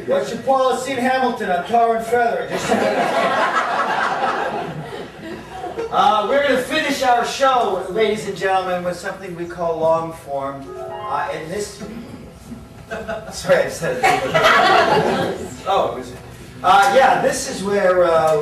What's your policy in Hamilton on tar and feather? We're going to finish our show, ladies and gentlemen, with something we call long form. And this... Sorry, I said it. Oh, it was... yeah, this is where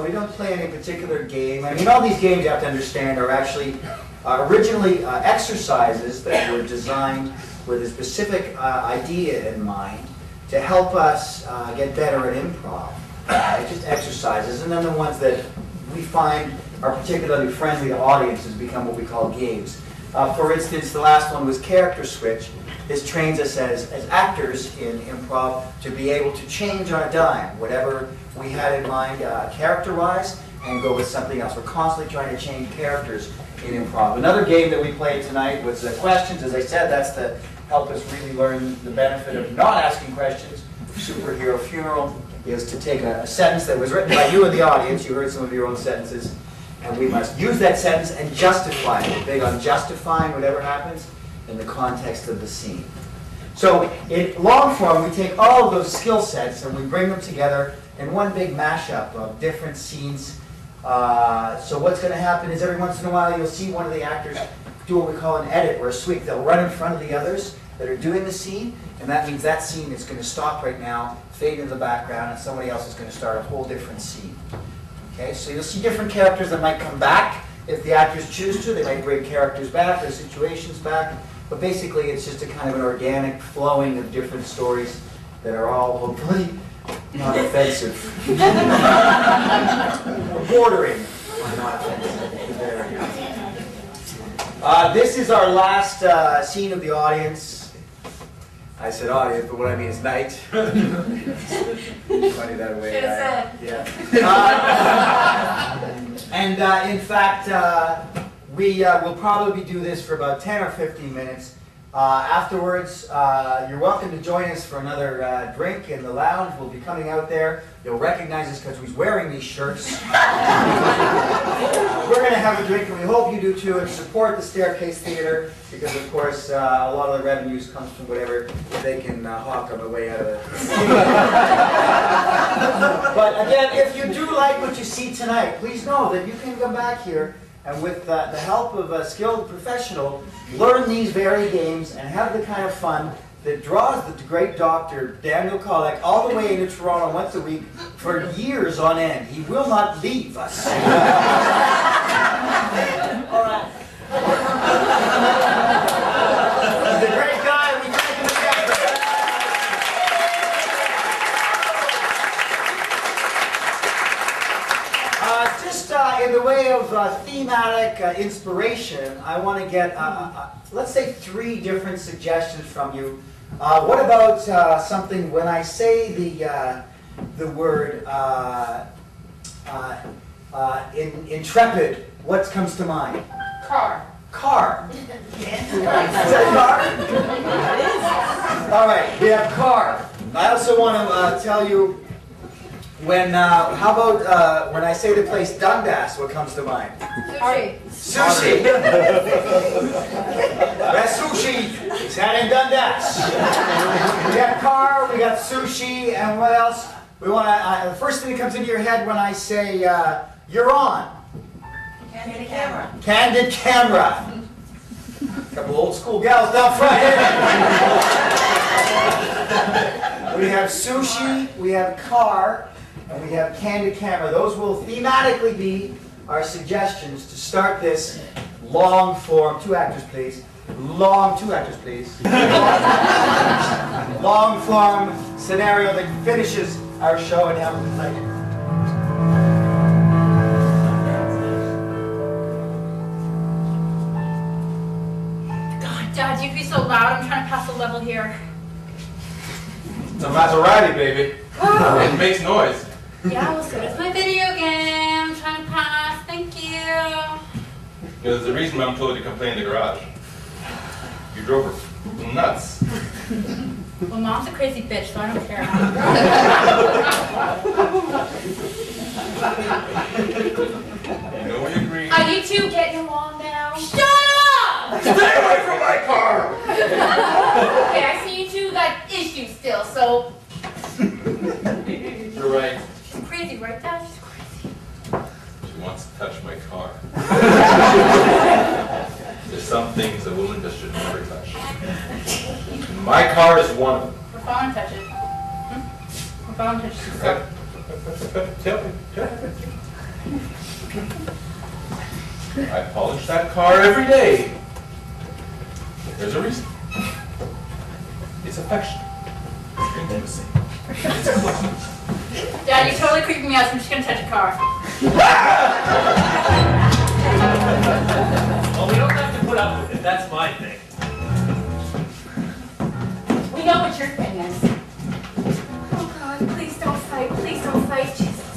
we don't play any particular game. I mean, all these games, you have to understand, are actually originally exercises that were designed with a specific idea in mind to help us get better at improv. Just exercises, and then the ones that we find are particularly friendly to audiences become what we call games. For instance, the last one was Character Switch. This trains us as actors in improv to be able to change on a dime, whatever we had in mind character-wise, and go with something else. We're constantly trying to change characters in improv. Another game that we played tonight was questions. As I said, that's to help us really learn the benefit of not asking questions. Superhero Funeral is to take a sentence that was written by you in the audience. You heard some of your own sentences. And we must use that sentence and justify it. We're big on justifying whatever happens in the context of the scene. So in long form, we take all of those skill sets and we bring them together in one big mashup of different scenes. So what's going to happen is every once in a while you'll see one of the actors do what we call an edit or a sweep. They'll run in front of the others that are doing the scene, and that means that scene is going to stop right now, fade into the background, and somebody else is going to start a whole different scene. Okay, so you'll see different characters that might come back if the actors choose to. They might bring characters back, their situations back. But basically, it's just a kind of an organic flowing of different stories that are all hopefully not offensive. Bordering on not offensive. This is our last scene of the audience. I said audience, but what I mean is night. Funny that way. Should have said. Yeah. And in fact, we will probably do this for about 10 or 15 minutes. Afterwards, you're welcome to join us for another drink in the lounge. We'll be coming out there. You'll recognize us because he's wearing these shirts. We're going to have a drink, and we hope you do too, and support the Staircase Theater because, of course, a lot of the revenues comes from whatever they can hawk on the way out of it. But again, if you do like what you see tonight, please know that you can come back here and with the help of a skilled professional, learn these very games and have the kind of fun that draws the great doctor, Daniel Kollek, all the way into Toronto once a week for years on end. He will not leave us. All right. He's a great guy. We thank him again for that. Just in the way of thematic inspiration, I want to get, let's say, 3 different suggestions from you. What about something when I say the word intrepid? What comes to mind? Car. Car. Is that car? All right, we have car. I also want to tell you when. How about when I say the place Dundas? What comes to mind? Sushi. Sushi. That's sushi. It's had in Dundas. We got car, we got sushi, and what else? We want to. The first thing that comes into your head when I say you're on. Candid camera. Candid camera. A couple old school gals down front here. We have sushi, we have car, and we have candid camera. Those will thematically be our suggestions to start this long form. 2 actors, please. 2 actors, please. Long form scenario that finishes our show and have like. Dad, you'd be so loud. I'm trying to pass the level here. It's a Maserati, baby. It makes noise. Yeah, well, so does my video game. I'm trying to pass. Thank you. There's a reason Mom told you to complain in the garage. You drove her nuts. Well, Mom's a crazy bitch, so I don't care. You know we agree. Are you two getting along now? Shut up! Stay away from my car! Okay, I see you two got issues still, so car is one of them. Her phone touch it. Her phone touch it. I polish that car every day. There's a reason. It's affection. It's intimacy. It's closeness. Dad, you're totally creeping me out, so I'm just gonna touch a car. Well, we don't have to put up with it. That's my thing. We know what your thing is. Oh God, please don't fight. Please don't fight, Jesus.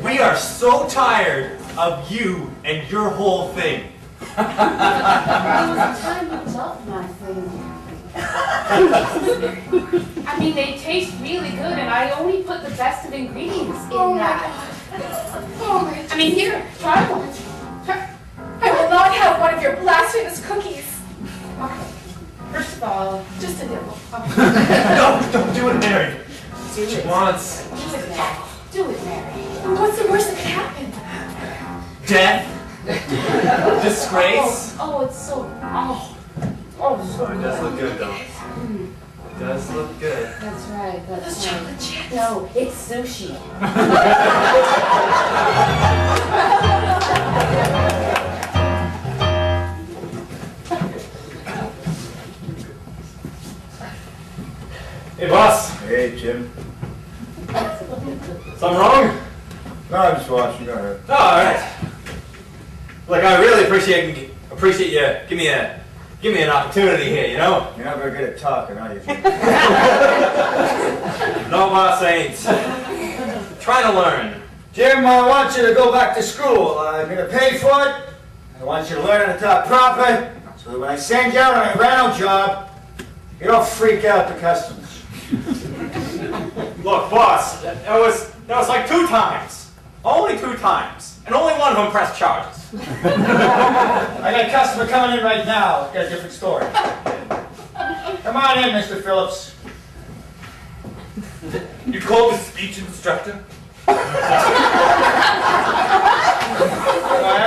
We are so tired of you and your whole thing. There was a time you loved my thing. I mean, they taste really good, and I only put the best of ingredients in Oh my that. Oh my. I mean, here, try one. I will not have one of your blasphemous cookies. First of all, Just a nibble. Don't do it, Mary. do it. She wants Do it, Mary. Do it, Mary. What's the worst that could happen? death, disgrace. Oh, it's so. Oh, so It does look good, though. It does look good. That's right. Those That's chocolate right. chips. No, it's sushi. Hey, boss. Hey, Jim. Something wrong? No, I'm just watching. Go ahead. Oh, all right. Look, I really appreciate you. Give me an opportunity here. You know. You're not very good at talking, are you, Jim? No, boss, I ain't. Trying to learn. Jim, I want you to go back to school. I'm going to pay for it. I want you to learn how to talk proper, so that when I send you out on a rental job, you don't freak out the customers. Look, boss, that was like 2 times. Only 2 times. And only one of them pressed charges. I got a customer coming in right now. Got a different story. Come on in, Mr. Phillips. You called the speech instructor? I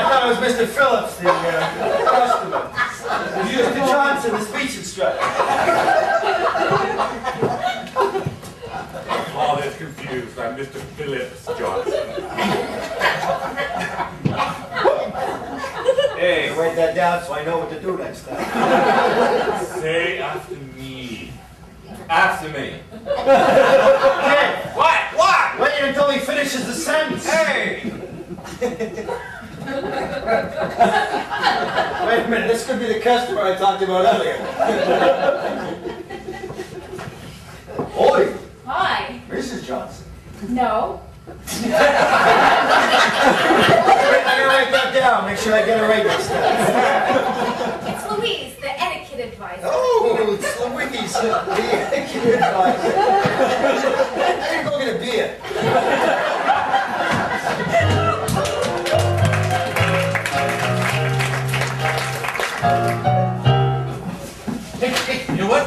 thought it was Mr. Phillips, the customer. Mr. Johnson, the speech instructor. All is confused. I'm Mr. Phillips Johnson. Hey, write that down so I know what to do next time. Say after me. After me. Okay, What? wait until he finishes the sentence. Hey! Wait a minute, this could be the customer I talked about earlier. Oi, Hi. Mrs. Johnson. No. Wait, I gotta write that down. Make sure I get it right next time. It's Louise, the etiquette advisor. Oh, it's Louise, the etiquette advisor. I'm gonna go get a beer. Hey, you know what?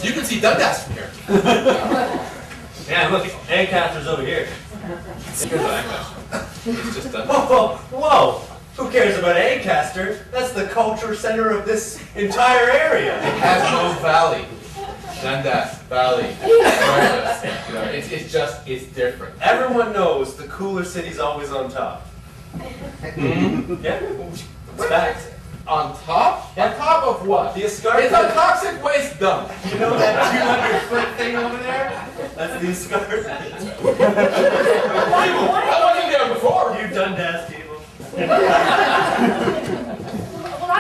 You can see Dundas from here. Yeah, look, Ancaster's over here. It's just Dundas. Whoa! Who cares about Ancaster? That's the culture center of this entire area. It has no valley. Dundas Valley. You know, it's different. Everyone knows the cooler city's always on top. Yeah, it's fact. On top? On top of what? The escarpment. It's a toxic waste dump. You know that 200-foot thing over there? That's the escarpment. I wasn't there before. You Dundas people. Well, I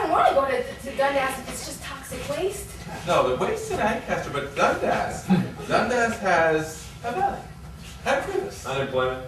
don't want to go to Dundas if it's just toxic waste. No, the waste in Ancaster, but Dundas has a valley. Have this. Unemployment.